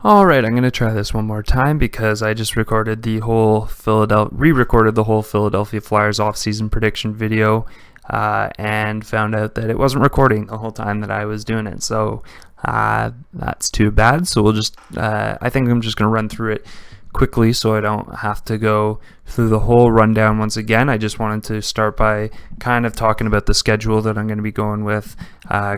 Alright, I'm going to try this one more time because I just recorded the whole re-recorded the whole Philadelphia Flyers offseason prediction video and found out that it wasn't recording the whole time that I was doing it. So that's too bad. So we'll just, I think I'm just going to run through it quickly so I don't have to go through the whole rundown once again. I just wanted to start by kind of talking about the schedule that I'm going to be going with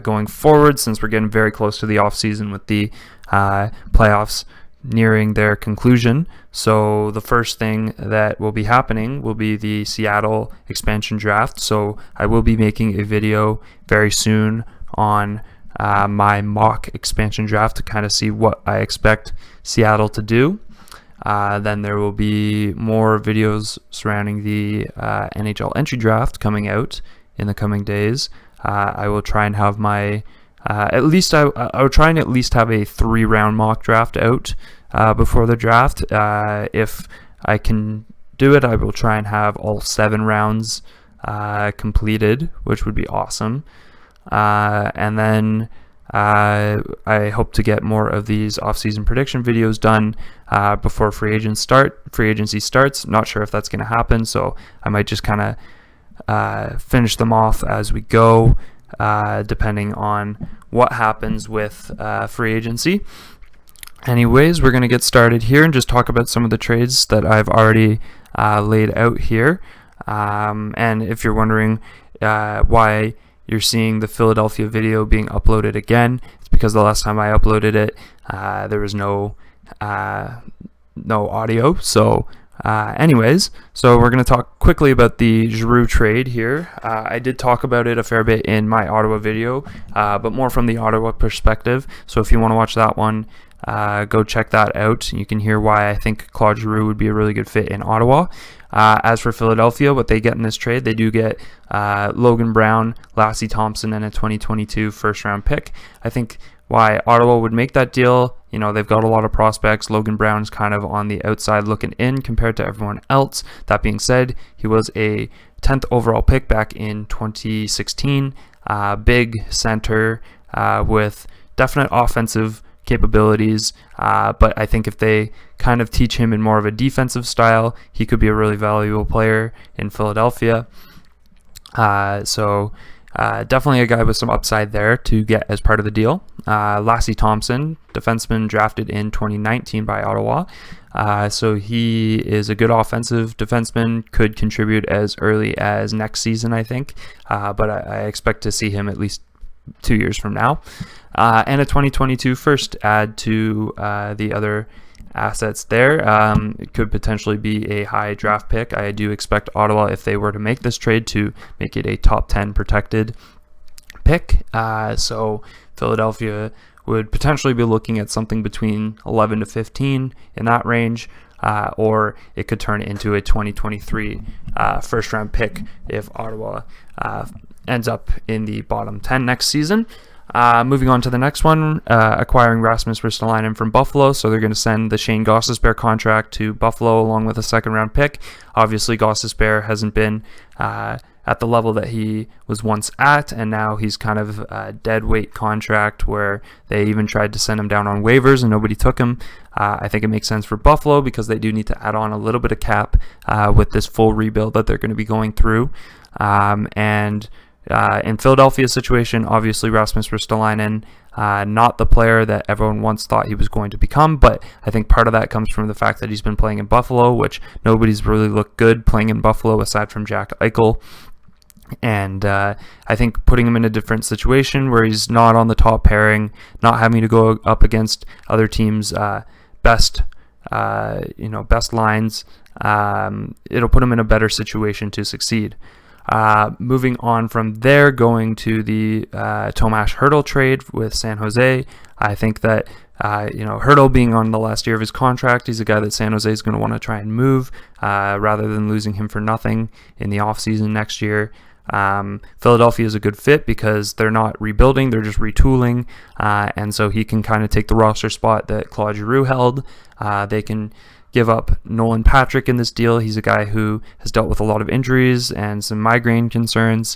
going forward, since we're getting very close to the off season with the playoffs nearing their conclusion. So the first thing that will be happening will be the Seattle expansion draft. So I will be making a video very soon on my mock expansion draft to kind of see what I expect Seattle to do. Then there will be more videos surrounding the NHL entry draft coming out in the coming days. I will try and have my I will try and at least have a 3-round mock draft out before the draft. If I can do it, I will try and have all 7 rounds completed, which would be awesome. And then I hope to get more of these off-season prediction videos done before free agency starts. Not sure if that's going to happen, so I might just kind of finish them off as we go, depending on what happens with free agency. Anyways, we're going to get started here and just talk about some of the trades that I've already laid out here. And if you're wondering why you're seeing the Philadelphia video being uploaded again, it's because the last time I uploaded it, there was no audio. So anyways, so we're going to talk quickly about the Giroux trade here. I did talk about it a fair bit in my Ottawa video, but more from the Ottawa perspective. So if you want to watch that one, go check that out. You can hear why I think Claude Giroux would be a really good fit in Ottawa. As for Philadelphia, what they get in this trade, they do get Logan Brown, Lassie Thompson, and a 2022 first-round pick. I think why Ottawa would make that deal, they've got a lot of prospects. Logan Brown's kind of on the outside looking in compared to everyone else. That being said, he was a 10th overall pick back in 2016. Big center with definite offensive capabilities, but I think if they kind of teach him in more of a defensive style, he could be a really valuable player in Philadelphia. So definitely a guy with some upside there to get as part of the deal. Lassie Thompson, defenseman drafted in 2019 by Ottawa. So he is a good offensive defenseman, could contribute as early as next season, I think. But I expect to see him at least 2 years from now. And a 2022 first add to the other assets there. It could potentially be a high draft pick. I do expect Ottawa, if they were to make this trade, to make it a top 10 protected pick. So Philadelphia would potentially be looking at something between 11 to 15 in that range. Or it could turn into a 2023 first round pick if Ottawa ends up in the bottom 10 next season. Moving on to the next one, acquiring Rasmus Ristolainen from Buffalo. So they're going to send the Shane Gostisbehere contract to Buffalo along with a second-round pick. Obviously, Gostisbehere hasn't been at the level that he was once at, and now he's kind of a dead weight contract where they even tried to send him down on waivers and nobody took him. I think it makes sense for Buffalo because they do need to add on a little bit of cap with this full rebuild that they're going to be going through. In Philadelphia's situation, obviously Rasmus Ristolainen, not the player that everyone once thought he was going to become, but I think part of that comes from the fact that he's been playing in Buffalo, which nobody's really looked good playing in Buffalo aside from Jack Eichel. And I think putting him in a different situation where he's not on the top pairing, not having to go up against other teams' best lines, it'll put him in a better situation to succeed. Moving on from there, going to the Tomas Hertl trade with San Jose. I think that Hertl being on the last year of his contract, he's a guy that San Jose is going to want to try and move rather than losing him for nothing in the offseason next year. Philadelphia is a good fit because they're not rebuilding, they're just retooling, and so he can kind of take the roster spot that Claude Giroux held. They can give up Nolan Patrick in this deal. He's a guy who has dealt with a lot of injuries and some migraine concerns.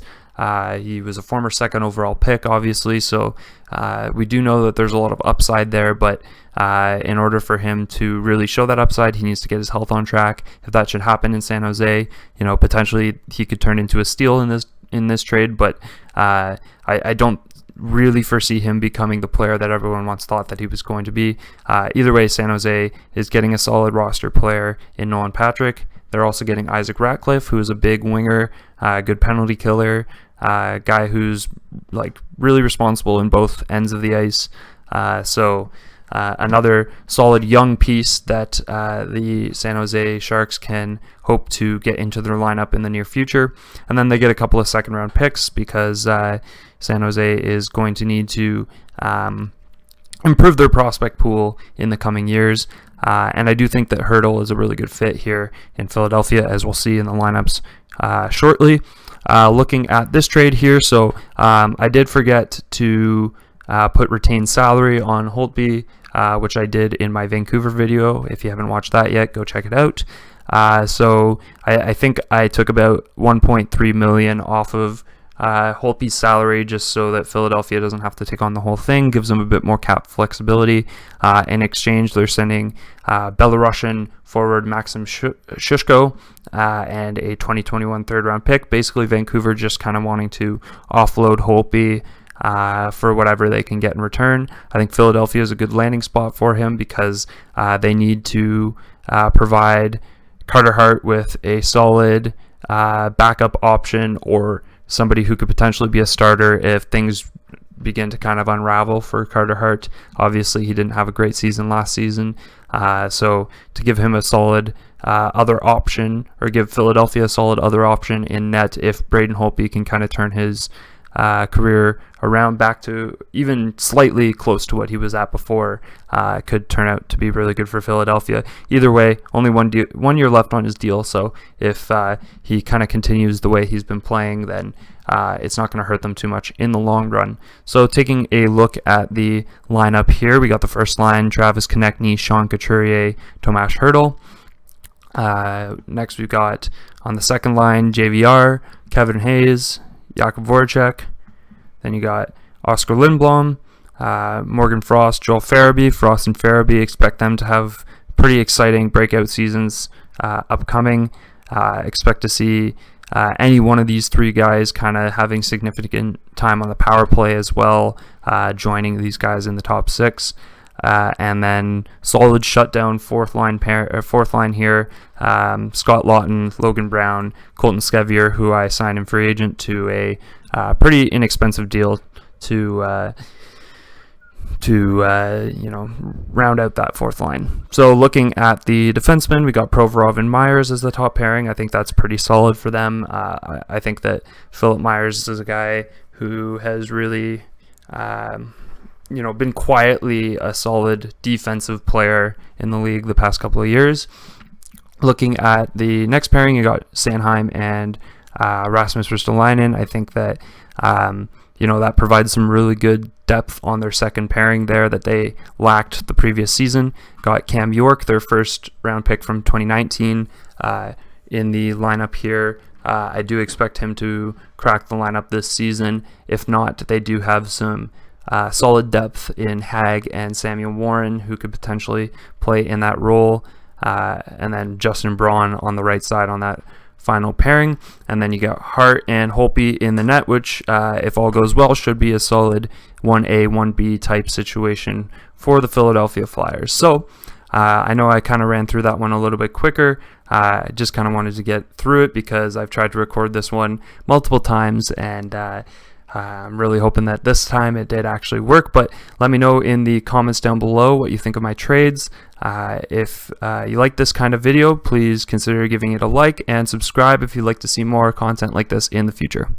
He was a former second overall pick, obviously, so we do know that there's a lot of upside there, but in order for him to really show that upside, he needs to get his health on track. If that should happen in San Jose, potentially he could turn into a steal in this trade, but I don't really foresee him becoming the player that everyone once thought that he was going to be. Either way, San Jose is getting a solid roster player in Nolan Patrick. They're also getting Isaac Ratcliffe, who is a big winger, good penalty killer, guy who's really responsible in both ends of the ice. So another solid young piece that the San Jose Sharks can hope to get into their lineup in the near future. And then they get a couple of second-round picks because San Jose is going to need to improve their prospect pool in the coming years. And I do think that Hertl is a really good fit here in Philadelphia, as we'll see in the lineups shortly. Looking at this trade here, so I did forget to put retained salary on Holtby, which I did in my Vancouver video. If you haven't watched that yet, go check it out. So I think I took about $1.3 million off of Holtby's salary just so that Philadelphia doesn't have to take on the whole thing, gives them a bit more cap flexibility. In exchange, they're sending Belarusian forward Maxim Shushko and a 2021 third-round pick. Basically, Vancouver just kind of wanting to offload Holtby for whatever they can get in return. I think Philadelphia is a good landing spot for him because they need to provide Carter Hart with a solid backup option or somebody who could potentially be a starter if things begin to kind of unravel for Carter Hart. Obviously, he didn't have a great season last season, so to give him a solid other option, or give Philadelphia a solid other option in net if Braden Holtby can kind of turn his career around back to even slightly close to what he was at before, could turn out to be really good for Philadelphia. Either way, only 1 year left on his deal, so if he kind of continues the way he's been playing, then it's not going to hurt them too much in the long run. So taking a look at the lineup here, we got the first line: Travis Konechny, Sean Couturier, Tomas Hertl. Next we've got on the second line JVR, Kevin Hayes, Jakub Voracek. Then you got Oscar Lindblom, Morgan Frost, Joel Farabee. Frost and Farabee, expect them to have pretty exciting breakout seasons upcoming. Expect to see any one of these three guys kind of having significant time on the power play as well, joining these guys in the top six. And then solid shutdown fourth line here. Scott Lawton, Logan Brown, Colton Skevier, who I signed in free agent to a pretty inexpensive deal to round out that fourth line. So looking at the defensemen, we got Provorov and Myers as the top pairing. I think that's pretty solid for them. I think that Philip Myers is a guy who has really been quietly a solid defensive player in the league the past couple of years. Looking at the next pairing, you got Sanheim and Rasmus Ristolainen. I think that that provides some really good depth on their second pairing there that they lacked the previous season. Got Cam York, their first round pick from 2019, in the lineup here. I do expect him to crack the lineup this season. If not, they do have some solid depth in Hag and Samuel Warren, who could potentially play in that role. And then Justin Braun on the right side on that final pairing. And then you got Hart and Holtby in the net, which, if all goes well, should be a solid 1A, 1B type situation for the Philadelphia Flyers. So I know I kind of ran through that one a little bit quicker. I just kind of wanted to get through it because I've tried to record this one multiple times, and I'm really hoping that this time it did actually work. But let me know in the comments down below what you think of my trades. If you like this kind of video, please consider giving it a like and subscribe if you'd like to see more content like this in the future.